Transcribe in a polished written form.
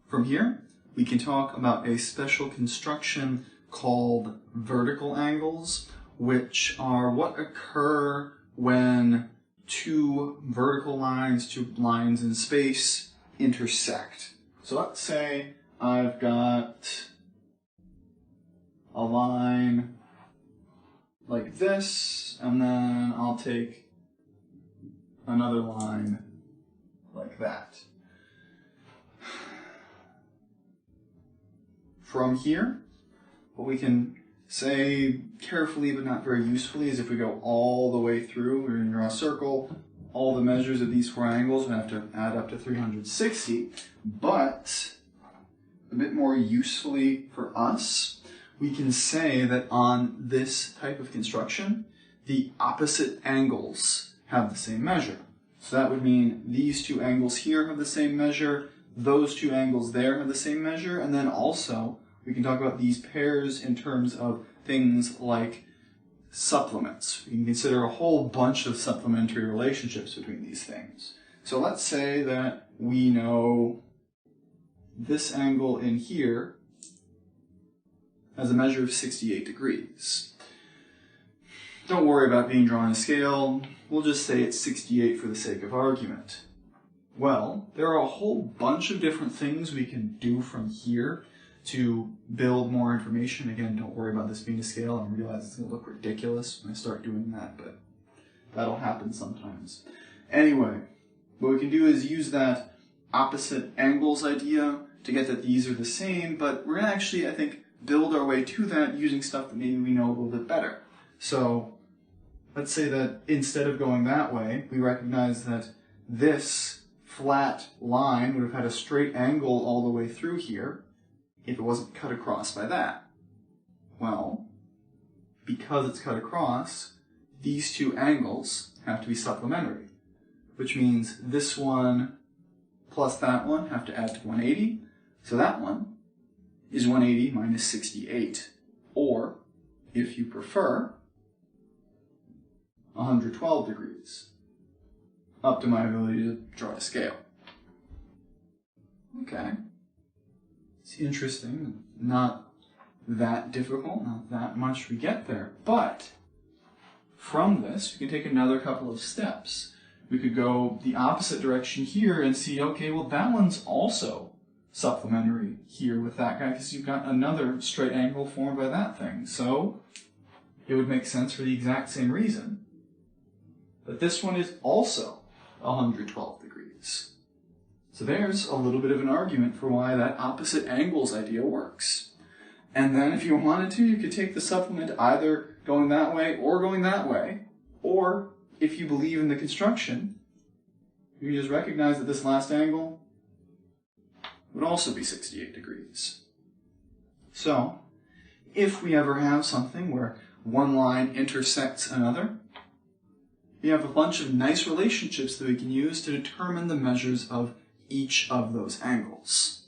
From here, we can talk about a special construction called vertical angles, which are what occur when two vertical lines, two lines in space, intersect. So let's say I've got a line like this, and then I'll take another line like that. From here, what we can say carefully but not very usefully is if we go all the way through, we're going to draw a circle, all the measures of these four angles, we have to add up to 360, but a bit more usefully for us, we can say that on this type of construction, the opposite angles have the same measure. So that would mean these two angles here have the same measure, those two angles there have the same measure, and then also we can talk about these pairs in terms of things like supplements. We can consider a whole bunch of supplementary relationships between these things. So let's say that we know this angle in here has a measure of 68 degrees. Don't worry about being drawn on a scale. We'll just say it's 68 for the sake of argument. Well, there are a whole bunch of different things we can do from here to build more information. Again, don't worry about this being a scale. I realize it's going to look ridiculous when I start doing that, but that'll happen sometimes. Anyway, what we can do is use that opposite angles idea to get that these are the same, but we're going to actually, I think, build our way to that using stuff that maybe we know a little bit better. So let's say that instead of going that way, we recognize that this flat line would have had a straight angle all the way through here if it wasn't cut across by that. Well, because it's cut across, these two angles have to be supplementary, which means this one plus that one have to add to 180, so that one is 180 minus 68, or, if you prefer, 112 degrees, up to my ability to draw a scale. Okay. It's interesting, not that difficult, not that much we get there, but from this, we can take another couple of steps. We could go the opposite direction here and see, okay, well that one's also supplementary here with that guy because you've got another straight angle formed by that thing. So it would make sense for the exact same reason that this one is also 112 degrees. So there's a little bit of an argument for why that opposite angles idea works. And then if you wanted to, you could take the supplement either going that way or going that way, or if you believe in the construction, you can just recognize that this last angle would also be 68 degrees. So, if we ever have something where one line intersects another, we have a bunch of nice relationships that we can use to determine the measures of each of those angles.